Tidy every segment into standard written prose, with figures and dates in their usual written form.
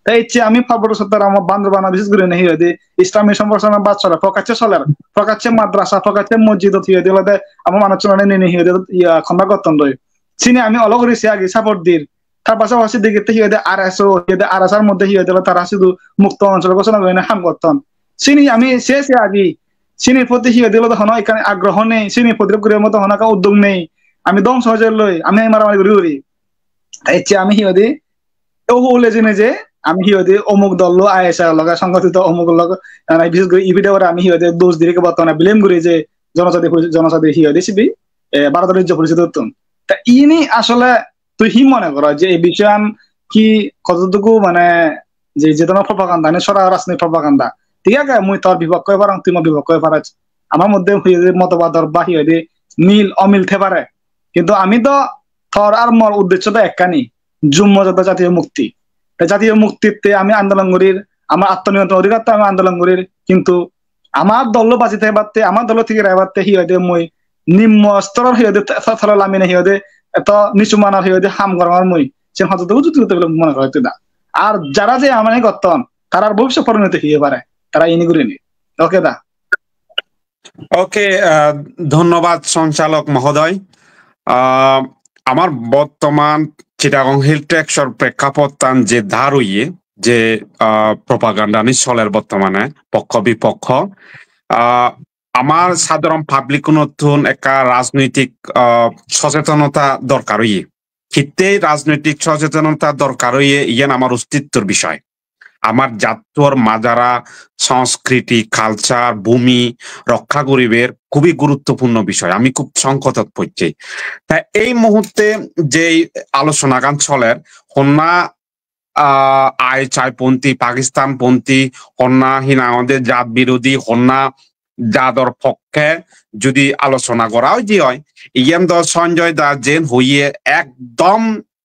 তাই ইচ্ছে আমি ফাবর সত্তর আমার বান্দরবানা বিশেষ করে নেই হয়ে ইসলামী সম্প্রসারণ বাচ্চারা প্রকাশ্যে চলে প্রকাশ্যে মাদ্রাসা প্রকাশ্যে মসজিদ হয়ে দিলে আমার মানুষ চলে নেই হয়ে ইয়া খন্দা করতাম দই চিনি আমি অলগ করেছি আগে সাপোর্ট দির তার পাশাপাশি দিকে হিয়ে আরএসও আরএসআর মধ্যে হিয়ে দিল তারা শুধু মুক্ত অঞ্চল ঘোষণা করে হাম করতাম চিনি আমি শেষে আগে চিনির প্রতি হিয়ে দিল তখন এখানে আগ্রহ নেই চিনির প্রতি মতো হন উদ্যোগ নেই আমি দম সহজে লই আমি মারামারি করি করি ইচ্ছে আমি হিয়ে দিই ও বলে জেনে যে আমি হিয়ে অমুক দল আইএসআর লগা সংগঠিত অমুক লগ বিশেষ করে ইভিডে আমি হিয়ে দোষ দিকে বর্তমানে ব্লেম করি যে জনজাতি হিয়ে দিয়েছি ভারতের রাজ্য পরিচিত উত্তম তা ইনি আসলে তুই হি মনে কর যে এই বিষয় কি কতটুকু মানে যে তোমার প্রপাগান্ডা সরা রাজনৈতিক প্রপাগান্ডা ঠিক আছে মুই তোর বিপক্ষ হয়ে পারাম তুই আমার বিপক্ষ হয়ে পারাস আমার মধ্যে মতবাদর বা হিয়ে মিল অমিল থে পারে কিন্তু আমি তো থর আর মোর উদ্দেশ্য তো একখানি জুম্মজাত জাতীয় মুক্তি জাতীয় মুক্তিতে আমি আন্দোলন করির আমার আত্মনিয়ন্ত্রণ অধিকার আমি আন্দোলন করির কিন্তু আমার দল বাঁচিতে পারতে আমার দল থেকে রাইবারতে হিয়ে মই নিম্ন স্তরের হিয়ে ফলে লামিনে হিয়ে এত নিচু মানার হিয়ে হাম করার মই সে হয়তো উচিত মনে করে না আর যারা যে আমার করতাম তার ভবিষ্যৎ পরিণতি হয়ে পারে তারা ইনি করে নি ওকে দা ওকে ধন্যবাদ সঞ্চালক মহোদয় আমার বর্তমান চিটাগং হিল ট্যাক্সর প্রেক্ষাপটটান যে ধারইয়ে যে প্রপাগান্ডা নিশ্চলের বর্তমানে পক্ষ বিপক্ষ আমার সাধারণ পাবলিক নতুন একটা রাজনৈতিক সচেতনতা দরকার হইয়ে ক্ষেত্রে রাজনৈতিক সচেতনতা দরকার হইয়ে ইয়ান আমার অস্তিত্বর বিষয় আমার জাতর মাজারা সংস্কৃতি কালচার ভূমি রক্ষা করিবের খুবই গুরুত্বপূর্ণ বিষয় আমি খুব সংকটত পড়ছি তাই এই মুহূর্তে যে আলোচনা গান চলের হন্যা আয় চাইপন্থী পাকিস্তানপন্থী হন্যা হিনা আমাদের জাত বিরোধী হন্যা জাদর পক্ষে যদি আলোচনা করা হয় ইয়ান দ সঞ্জয় দা জেন হইয়ে একদম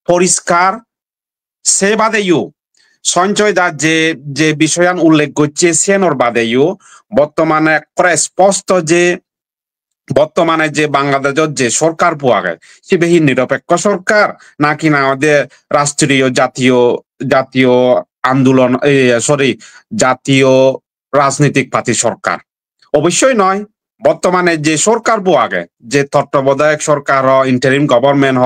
পরিষ্কার সে বাদেও সঞ্জয় দা যে বিষয়ান উল্লেখ করছে সেনর বাদেও বর্তমানে স্পষ্ট যে বর্তমানে যে বাংলাদেশের যে সরকার পাওয়া যায় সে বেশি নিরপেক্ষ সরকার নাকি না আমাদের রাষ্ট্রীয় জাতীয় আন্দোলন জাতীয় রাজনৈতিক পার্টি সরকার অবশ্যই নয় বর্তমানে যে সরকার পাওয়া যায় যে তত্ত্বাবধায়ক সরকার ইন্টারিম গভর্নমেন্ট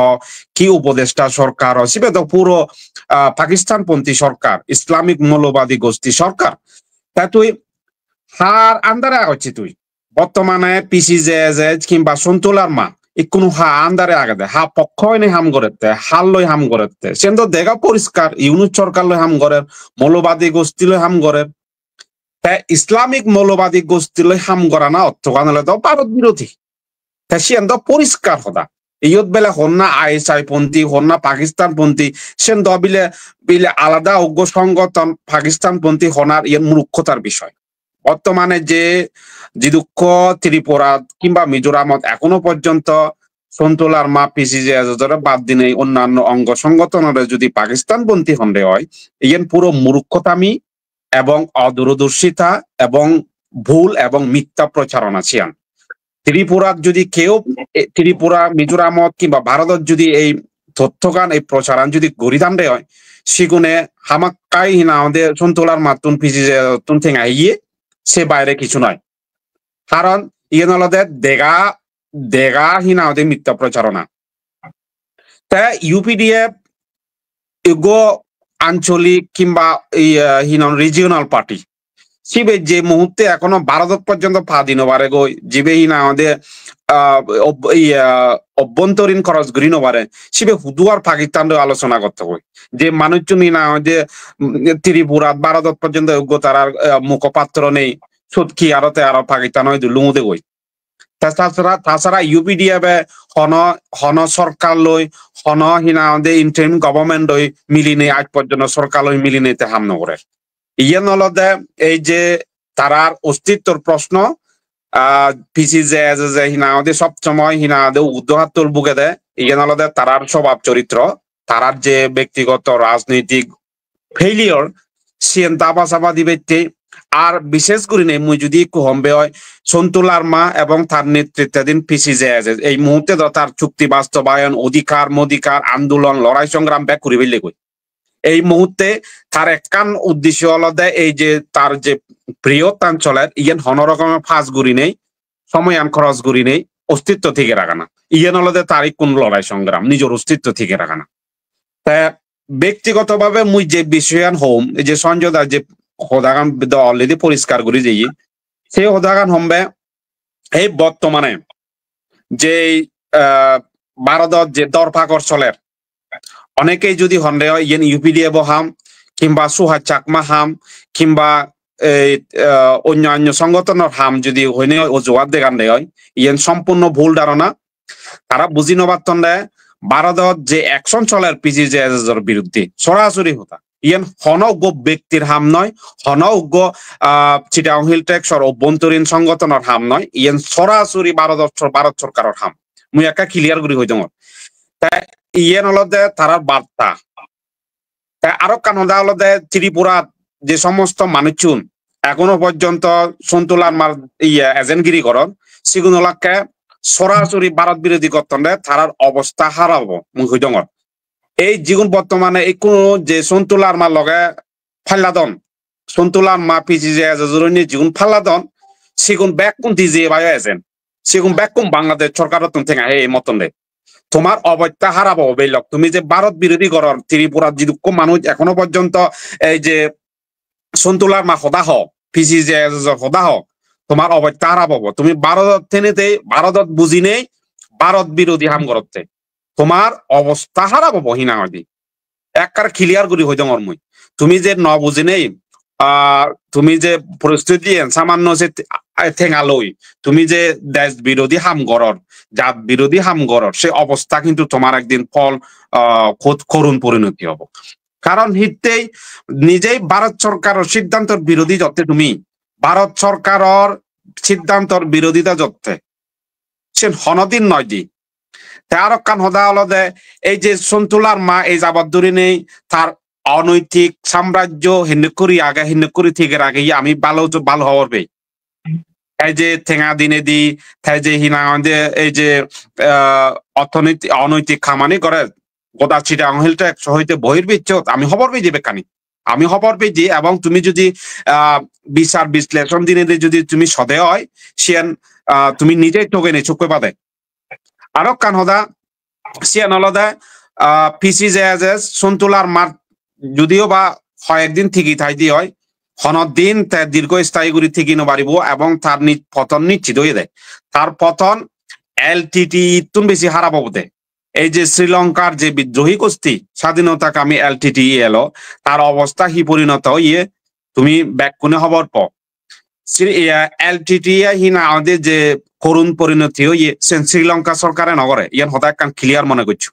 কি উপদেষ্টা সরকার সেটা তো পুরো পাকিস্তানপন্থী সরকার ইসলামিক মৌলবাদী গোষ্ঠী সরকার তা তুই হার আন্দারে হচ্ছে তুই বর্তমানে পিসি যে কিংবা সন্তুলার মা কোনো হা আন্দারে আগে দে হা পক্ষ হয়নি হাম করতে হাল লই হাম করতে সে তো দেখা পরিষ্কার ইউনুস সরকার লই হাম করেন মৌলবাদী গোষ্ঠী লই হাম করেন ইসলামিক মৌলবাদী গোষ্ঠী লই হাম করা না অর্থকান হলে তো ভারত বিরোধী তা সে তো পরিষ্কার হতা ইয়ত বেলা হন্যা আইএসআই পন্থী হন্যা পাকিস্তানপন্থী সে বিলে আলাদা অজ্ঞ সংগঠন পাকিস্তানপন্থী হনার ইয়ের মূর্খতার বিষয় বর্তমানে যে দুঃখ ত্রিপুরা কিংবা মিজোরামত এখনো পর্যন্ত সন্তুলার মা পিসিজে বাদ দিনে অন্যান্য অঙ্গ সংগঠনের যদি পাকিস্তানপন্থী হন্ডে হয় ইয়েন পুরো মূর্খতামি এবং অদূরদর্শিতা এবং ভুল এবং মিথ্যা প্রচারণা ছিয়ান ত্রিপুরার যদি কেউ ত্রিপুরা মিজোরামত কিংবা ভারতত যদি এই তথ্যগান এই প্রচারান যদি গরিদান্ডে হয় সেগুনে হামাক্কাই হিনা আমাদের সন্তুলার মাতুন পিসিজে তুন ঠেঙা ইয়ে সে বাইরে কিছু নয় কারণ ইয়ে নলদের দেগা হিনা ওদের মিথ্যা প্রচারণা তা ইউপিডিএফ ইগো আঞ্চলিক কিংবা রিজিওনাল পার্টি সিবে যে মুহূর্তে এখনো ভারত পর্যন্ত পা দিন পারে গো জিবে হিনা আমাদের অভ্যন্তরীণ খরচ ঘুরি নবারে সিবে হুদুয়ার পাকিস্তান আলোচনা করতে হয় যে মানুষজন না আমাদের ত্রিপুরা ভারত পর্যন্ত তার মুখপাত্র নেই সুৎকি আরতে আরো পাকিস্তান হয় লুমুদে গই তাছাড়া ইউপিডিএফ হন সরকার লই হন হিনা আমাদের ইন্টারিম গভর্নমেন্ট লই মিলি নেই আজ পর্যন্ত সরকার লই মিলি নেই হাম নগরে ইয়ে নলদে এই যে তারার অস্তিত্বর প্রশ্ন পিসি যে হিনা আমাদের সবসময় হিনা আমাদের উদ্যোগাত্তর বুকে দেয় ইয়ে নলদে তারার স্বভাব চরিত্র তারার যে ব্যক্তিগত রাজনৈতিক ফেইলিয়র সিএন দাবা চাবা দিবে আর বিশেষ করে নেই মুই যদি একটু হম্বে হয় সন্তুলার মা এবং তার নেতৃত্বাধীন পিসি যে এই মুহূর্তে তো তার চুক্তি বাস্তবায়ন অধিকার মধিকার আন্দোলন লড়াই সংগ্রাম ব্যাক করি বেলে কই এই মুহূর্তে তার একখান উদ্দেশ্য হলো এই যে তার যে প্রিয় অঞ্চলের ইয়ান হন রকমের ফাঁস গুড়ি নেই, সময়ান খরচ গুড়ি নেই, অস্তিত্ব থেকে রাখা না। ইয়ান হলো তারই কোন লড়াই সংগ্রাম নিজের অস্তিত্ব থেকে রাখা না। তা ব্যক্তিগতভাবে মুই যে বিষয়ান হোম এই যে সঞ্জয় দাস যে হদাগান অলরেডি পরিষ্কার করে যাই, সেই হদাগান হমবে এই বর্তমানে যে ভারতত যে দরপাকর চলের অনেকেই যদি হন্ডে হয় ইয়েন ইউপিডিএফ হাম কিংবা সুহাজ চাকমা হাম কিংবা অন্যান্য সংগঠনের হাম যদি হইনে অজুহাত দেখান দেয় হয় ইয়েন সম্পূর্ণ ভুল ধারণা। তারা বুঝি নবার্তন দেয় ভারতত যে অ্যাকশন চলের পিজিজের বিরুদ্ধে সরাসরি হতা ইয়েন হনজ্ঞ ব্যক্তির হাম নয়, হনজ্ঞ চিটাগং হিল ট্যাক্সর অভ্যন্তরীণ সংগঠনের হাম নয়, ইয়েন সরাসরি ভারত সরকারের হাম। মুই একা ক্লিয়ার করি হইতে তাই ইয়েন হলদে তারার বার্তা। তাই আরো কানদা হলদে ত্রিপুরা যে সমস্ত মানুষজন এখনো পর্যন্ত সন্তুলার মার এজেন্টগিরি করন সেগুন হলাকে সরাসরি ভারত বিরোধী গঠন তারার অবস্থা হারাবো মুই হইডঙর। এই জীবন বর্তমানে এই কোন যে সন্তুলার মার লগে ফাল্লাদন সন্তুলার মা পিছি যে জীবন ফাল্লাদন সেগুন ব্যাক কোন দিজে বায়ো এজেন্ট সেগুন ব্যাক কোন বাংলাদেশ সরকার থেকে এই মতন রে তোমার অবস্থা হারাবো বেলক। তুমি যে ভারত বিরোধী করার ত্রিপুরার যে মানুষ এখনো পর্যন্ত এই যে সন্তুলার মা সদা হোক পিছি যে সদা হোক তোমার অবস্থা হারাবো। তুমি ভারত থেনেতে ভারতত বুঝি নেই ভারত বিরোধী হাম করতে তোমার অবস্থা হারাবো হিনাদি একবার ক্লিয়ার করি হইতে মই। তুমি যে ন বুঝি নেই তুমি যে পরিস্থিতি সামান্য যে ঠেঙালই তুমি যে দেশ বিরোধী হাম গড়র জাত বিরোধী হাম গড়র সে অবস্থা কিন্তু তোমার একদিন ফল করুণ পরিণতি হব। কারণ হিতেই নিজেই ভারত সরকারের সিদ্ধান্তের বিরোধী যতে তুমি ভারত সরকারের সিদ্ধান্তর বিরোধিতা যতে সে হনদিন নয় দি তার কান হদা হলো দে এই যে সন্তুলার মা এই যাবৎ নেই তার অনৈতিক সাম্রাজ্য হিন্দুকুরি আগে হিন্দুকুরি থেকে আগে আমি ভালো হওয়ার বে এই যে ঠেঙা দিনে দি তাই যে হিনা এই যে অনৈতিক খামানি করে গোদা চিটাগং হিল ট্যাক্স হইতে বহির্বিচ্ছ আমি খবর পেয়ে যাবে কানি আমি খবর পেয়েছি। এবং তুমি যদি বিচার বিশ্লেষণ দিনে যদি তুমি সদে হয় সিয়ান তুমি নিজেই ঠকে নেই চুকে পাতে আরো কান হদা সিয়ান হলদা পিসি যে সন্তুলার মার যদিও বা কয়েকদিন ঠিকই থাই দিয়ে হয় দিন দীর্ঘস্থায়ী গুলি ঠিকই নবাড়িব এবং তার পতন নিশ্চিত হয়ে দেয়। তার পতন এলটিটি তুন বেশি হারাবো বোধে। এই যে শ্রীলঙ্কার যে বিদ্রোহী গোষ্ঠী স্বাধীনতাকামী এলটিটি এলো তার অবস্থা কি পরিণত হইয়ে তুমি ব্যাকুনে হবার পর এলটিটি হিনা আমাদের যে করুণ পরিণতি হইয়ে শ্রীলঙ্কা সরকারে নগরে ইয়ান হঠাৎ ক্লিয়ার মনে করছো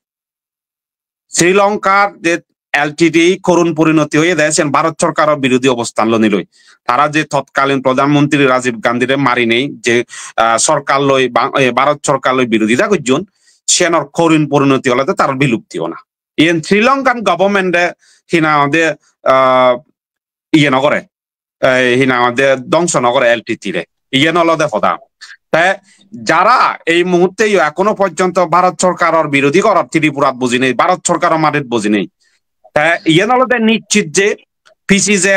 শ্রীলঙ্কার যে এলটিটি করুণ পরিণতি হয়ে দেয় ভারত সরকারের বিরোধী অবস্থান নিলই। তারা যে তৎকালীন প্রধানমন্ত্রী রাজীব গান্ধীরে মারি নেই যে সরকার লই ভারত সরকার লই বিরোধিতা করছেন সেনর করুণ পরিণতি হলে তার বিলুপ্তিও না। ইয়েন শ্রীলঙ্কান গভর্নমেন্টে হিনা আমাদের ইয়ে নগরে হিনা আমাদের ধ্বংস নগরে এলটিটি রে ইয়ে নলদে হদা। তাই যারা এই মুহূর্তে এখনো পর্যন্ত ভারত সরকারের বিরোধী করার ত্রিপুরাত বুঝি নেই ভারত সরকারের মাটিত বুঝি নেই ইয়ে নলদে নিশ্চিত যে পিসি যে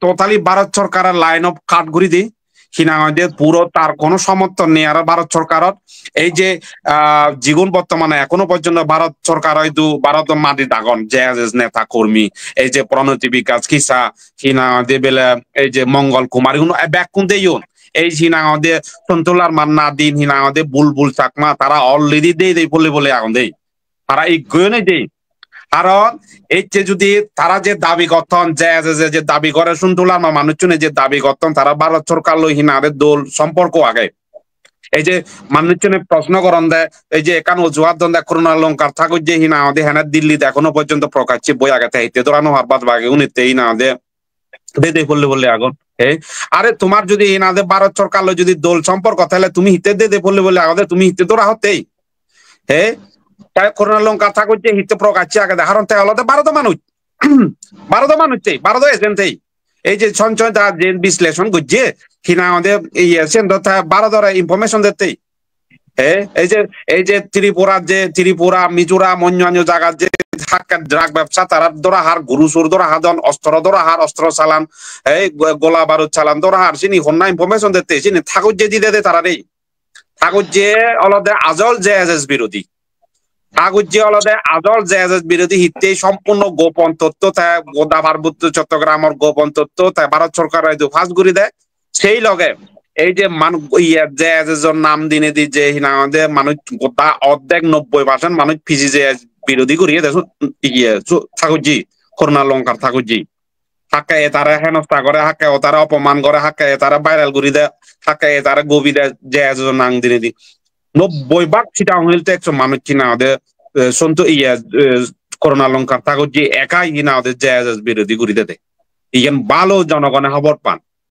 টোটালি ভারত সরকারের লাইন অফ কাট ঘুরি দি হিনা পুরো তার কোনো সমর্থন নেই। আর ভারত সরকারত এই যে জীবন বর্তমানে এখনো পর্যন্ত ভারত সরকার হয়তো ভারত মাটি দাগন যে নেতা কর্মী এই যে প্রণতি বিকাশ খিসা হিনা বেলে এই যে মঙ্গল কুমার ব্যাক কুন্দে এই হিনা আমাদের সন্তুলার মান্না দিন হিনা আমাদের বুলবুল চাকমা তারা অলরেডি দেই বলে এখন দেই তারা এই গয়নে দেই। কারণ এই যে যদি তারা যে দাবি গঠন যে দাবি করে সন্তুলার মা মানুষজনে যে দাবি গঠন তারা ভারত সরকার লই হিনাদের দোল সম্পর্ক আগে এই যে মানুষজনে প্রশ্ন করন দেয় এই যে এখানে অজুহাত দেয় করোনা অলঙ্কার থাকুক যে হিনা আমাদের হ্যাঁ দিল্লিতে এখনো পর্যন্ত প্রকাশ্যে বই আগে থাকতে ধরানো হারবাদ বাগে উনিতে হিনা আমাদের দে বললে আগুন আরে তোমার যদি হিনাদের ভারত সরকার যদি দোল সম্পর্ক তাহলে তুমি হিতে দে বললে আগে তুমি হিতে ধরা হতেই করোনা লঙ্কা থাকুক যে হিতে প্রকাশ্যে আগে দেখার আলাদা ভারত মানুষ ভারত এজেন্টেই এই যে সঞ্চয় যে বিশ্লেষণ করছে হিনা আমাদের ভারতের ইনফরমেশন দিতেই হ্যাঁ এই যে ত্রিপুরা মিজোরাম অন্যান্য জায়গার যে ড্রাগ ব্যবসা তারা ধরা হার গরু চোর ধরা হাদন অস্ত্র চালান এই গোলা বারুদ চালান ধরা হার চিনি হন্যা ইনফরমেশন দিতে চিনি ঠাকুর যে দিতে তারা রে ঠাকুর যে অলদে আজল জেএসএস বিরোধী ঠাকুর যে অলদে আজল জেএসএস বিরোধী হিতে সম্পূর্ণ গোপন তথ্য তাই গোদা পার্বত্য চট্টগ্রামের গোপন তথ্য তাই ভারত সরকার ফাঁস করে দেয় সেই লগে এই যে মানুষ জেএসএস নাম দিনে দি যে আমাদের মানুষ গোটা অর্ধেক 90% মানুষ ফিজি যে বিরোধী করিয়ে দেখো ঠাকুরজি করুণা লঙ্কার ঠাকুরজি হাক্কা এ তারা হেনস্থা করে হাক্কা ও তারা অপমান করে হাক্কা এ তারা ভাইরাল করি দেয় হাক্কা এ তারা গভি দেয় জেএসএস নাম দিনে দি 90% চিটাং হিলতে একশো মানুষ চিনা ওদের সন্ত করোনা লঙ্কার ঠাকুরজি একাই কিনা ওদের জেএসএস বিরোধী করিতে দেয় ইয়েন ভালো জনগণে খবর পান